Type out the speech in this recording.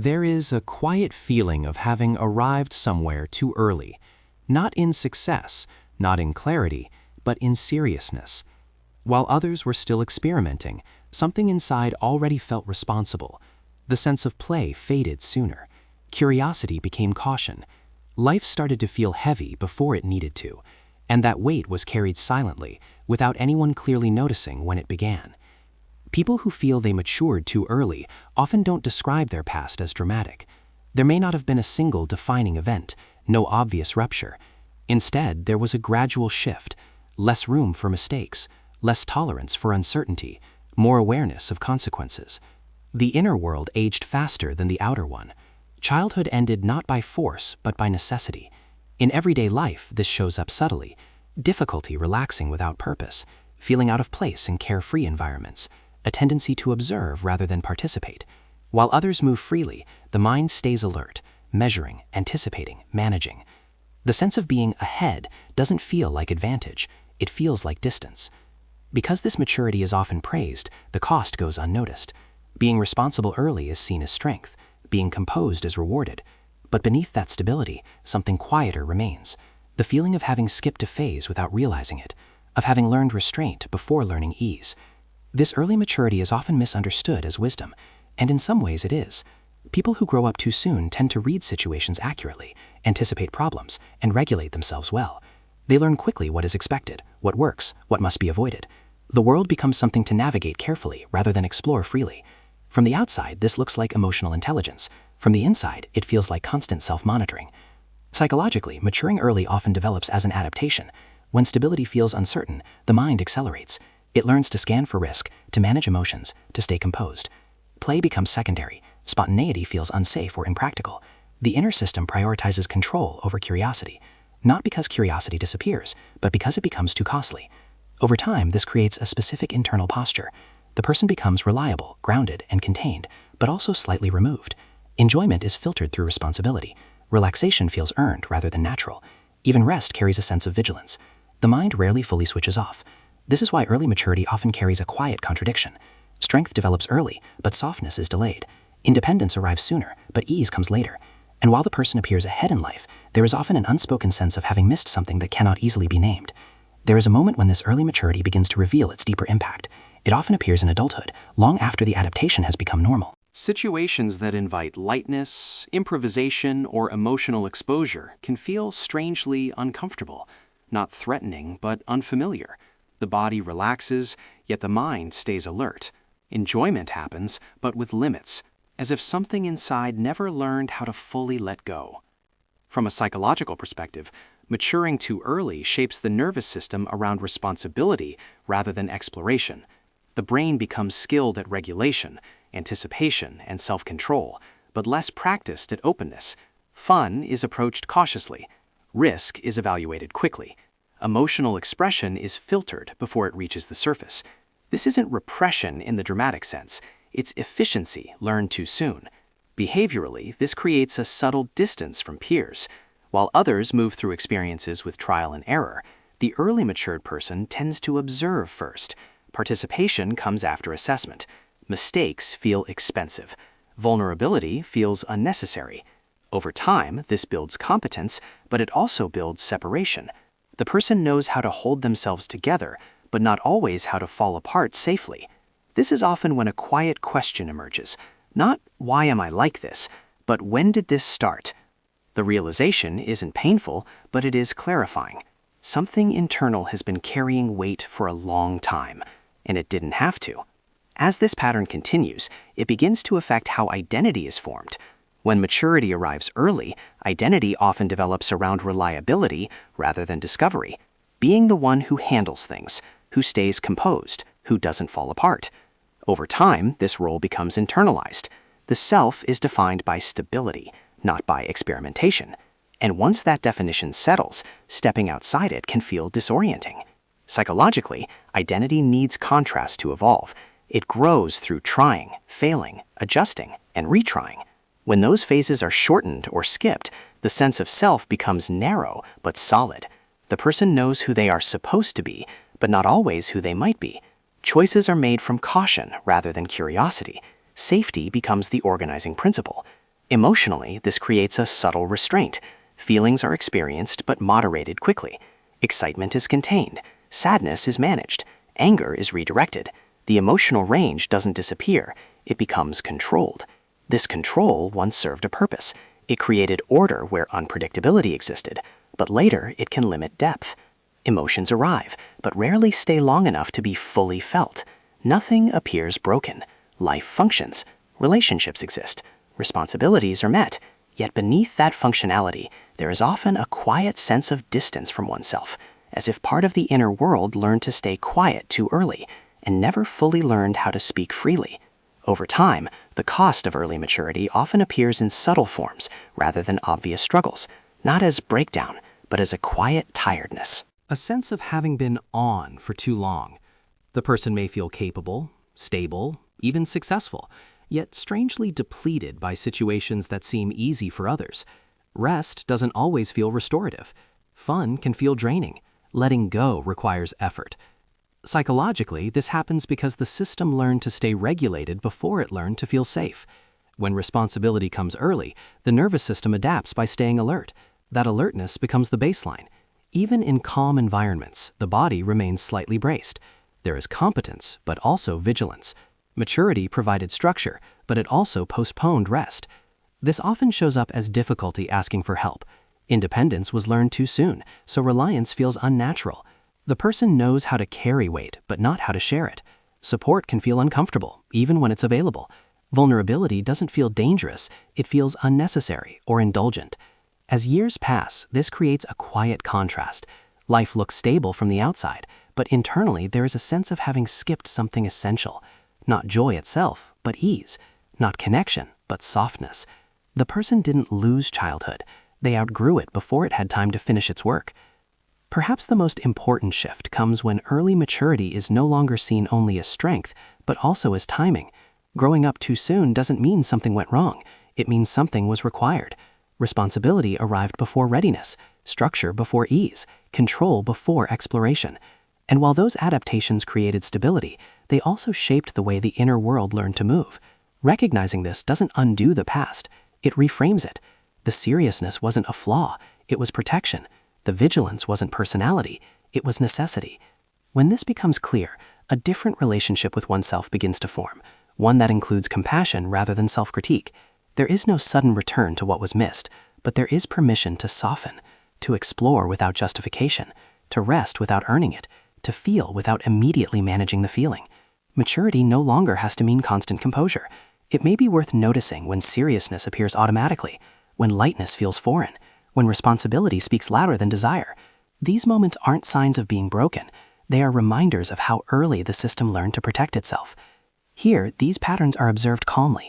There is a quiet feeling of having arrived somewhere too early, not in success, not in clarity, but in seriousness. While others were still experimenting, something inside already felt responsible. The sense of play faded sooner. Curiosity became caution. Life started to feel heavy before it needed to, and that weight was carried silently, without anyone clearly noticing when it began. People who feel they matured too early often don't describe their past as dramatic. There may not have been a single defining event, no obvious rupture. Instead, there was a gradual shift, less room for mistakes, less tolerance for uncertainty, more awareness of consequences. The inner world aged faster than the outer one. Childhood ended not by force, but by necessity. In everyday life, this shows up subtly. Difficulty relaxing without purpose, feeling out of place in carefree environments, a tendency to observe rather than participate. While others move freely, the mind stays alert, measuring, anticipating, managing. The sense of being ahead doesn't feel like advantage, it feels like distance. Because this maturity is often praised, the cost goes unnoticed. Being responsible early is seen as strength, being composed is rewarded. But beneath that stability, something quieter remains. The feeling of having skipped a phase without realizing it, of having learned restraint before learning ease. This early maturity is often misunderstood as wisdom, and in some ways it is. People who grow up too soon tend to read situations accurately, anticipate problems, and regulate themselves well. They learn quickly what is expected, what works, what must be avoided. The world becomes something to navigate carefully rather than explore freely. From the outside, this looks like emotional intelligence. From the inside, it feels like constant self-monitoring. Psychologically, maturing early often develops as an adaptation. When stability feels uncertain, the mind accelerates. It learns to scan for risk, to manage emotions, to stay composed. Play becomes secondary. Spontaneity feels unsafe or impractical. The inner system prioritizes control over curiosity, not because curiosity disappears, but because it becomes too costly. Over time, this creates a specific internal posture. The person becomes reliable, grounded, and contained, but also slightly removed. Enjoyment is filtered through responsibility. Relaxation feels earned rather than natural. Even rest carries a sense of vigilance. The mind rarely fully switches off. This is why early maturity often carries a quiet contradiction. Strength develops early, but softness is delayed. Independence arrives sooner, but ease comes later. And while the person appears ahead in life, there is often an unspoken sense of having missed something that cannot easily be named. There is a moment when this early maturity begins to reveal its deeper impact. It often appears in adulthood, long after the adaptation has become normal. Situations that invite lightness, improvisation, or emotional exposure can feel strangely uncomfortable, not threatening, but unfamiliar. The body relaxes, yet the mind stays alert. Enjoyment happens, but with limits, as if something inside never learned how to fully let go. From a psychological perspective, maturing too early shapes the nervous system around responsibility rather than exploration. The brain becomes skilled at regulation, anticipation, and self-control, but less practiced at openness. Fun is approached cautiously. Risk is evaluated quickly. Emotional expression is filtered before it reaches the surface. This isn't repression in the dramatic sense, it's efficiency learned too soon. Behaviorally, this creates a subtle distance from peers. While others move through experiences with trial and error, the early matured person tends to observe first. Participation comes after assessment. Mistakes feel expensive. Vulnerability feels unnecessary. Over time, this builds competence, but it also builds separation. The person knows how to hold themselves together, but not always how to fall apart safely. This is often when a quiet question emerges. Not, why am I like this, but when did this start? The realization isn't painful, but it is clarifying. Something internal has been carrying weight for a long time, and it didn't have to. As this pattern continues, it begins to affect how identity is formed. When maturity arrives early, identity often develops around reliability rather than discovery. Being the one who handles things, who stays composed, who doesn't fall apart. Over time, this role becomes internalized. The self is defined by stability, not by experimentation. And once that definition settles, stepping outside it can feel disorienting. Psychologically, identity needs contrast to evolve. It grows through trying, failing, adjusting, and retrying. When those phases are shortened or skipped, the sense of self becomes narrow but solid. The person knows who they are supposed to be, but not always who they might be. Choices are made from caution rather than curiosity. Safety becomes the organizing principle. Emotionally, this creates a subtle restraint. Feelings are experienced but moderated quickly. Excitement is contained. Sadness is managed. Anger is redirected. The emotional range doesn't disappear. It becomes controlled. This control once served a purpose. It created order where unpredictability existed, but later it can limit depth. Emotions arrive, but rarely stay long enough to be fully felt. Nothing appears broken. Life functions. Relationships exist. Responsibilities are met. Yet beneath that functionality, there is often a quiet sense of distance from oneself, as if part of the inner world learned to stay quiet too early and never fully learned how to speak freely. Over time, the cost of early maturity often appears in subtle forms rather than obvious struggles, not as breakdown, but as a quiet tiredness. A sense of having been on for too long. The person may feel capable, stable, even successful, yet strangely depleted by situations that seem easy for others. Rest doesn't always feel restorative. Fun can feel draining. Letting go requires effort. Psychologically, this happens because the system learned to stay regulated before it learned to feel safe. When responsibility comes early, the nervous system adapts by staying alert. That alertness becomes the baseline. Even in calm environments, the body remains slightly braced. There is competence, but also vigilance. Maturity provided structure, but it also postponed rest. This often shows up as difficulty asking for help. Independence was learned too soon, so reliance feels unnatural. The person knows how to carry weight, but not how to share it. Support can feel uncomfortable, even when it's available. Vulnerability doesn't feel dangerous, it feels unnecessary or indulgent. As years pass, this creates a quiet contrast. Life looks stable from the outside, but internally there is a sense of having skipped something essential. Not joy itself, but ease. Not connection, but softness. The person didn't lose childhood. They outgrew it before it had time to finish its work. Perhaps the most important shift comes when early maturity is no longer seen only as strength, but also as timing. Growing up too soon doesn't mean something went wrong. It means something was required. Responsibility arrived before readiness, structure before ease, control before exploration. And while those adaptations created stability, they also shaped the way the inner world learned to move. Recognizing this doesn't undo the past, it reframes it. The seriousness wasn't a flaw, it was protection. The vigilance wasn't personality, it was necessity. When this becomes clear, a different relationship with oneself begins to form, one that includes compassion rather than self-critique. There is no sudden return to what was missed, but there is permission to soften, to explore without justification, to rest without earning it, to feel without immediately managing the feeling. Maturity no longer has to mean constant composure. It may be worth noticing when seriousness appears automatically, when lightness feels foreign, when responsibility speaks louder than desire. These moments aren't signs of being broken. They are reminders of how early the system learned to protect itself. Here, these patterns are observed calmly,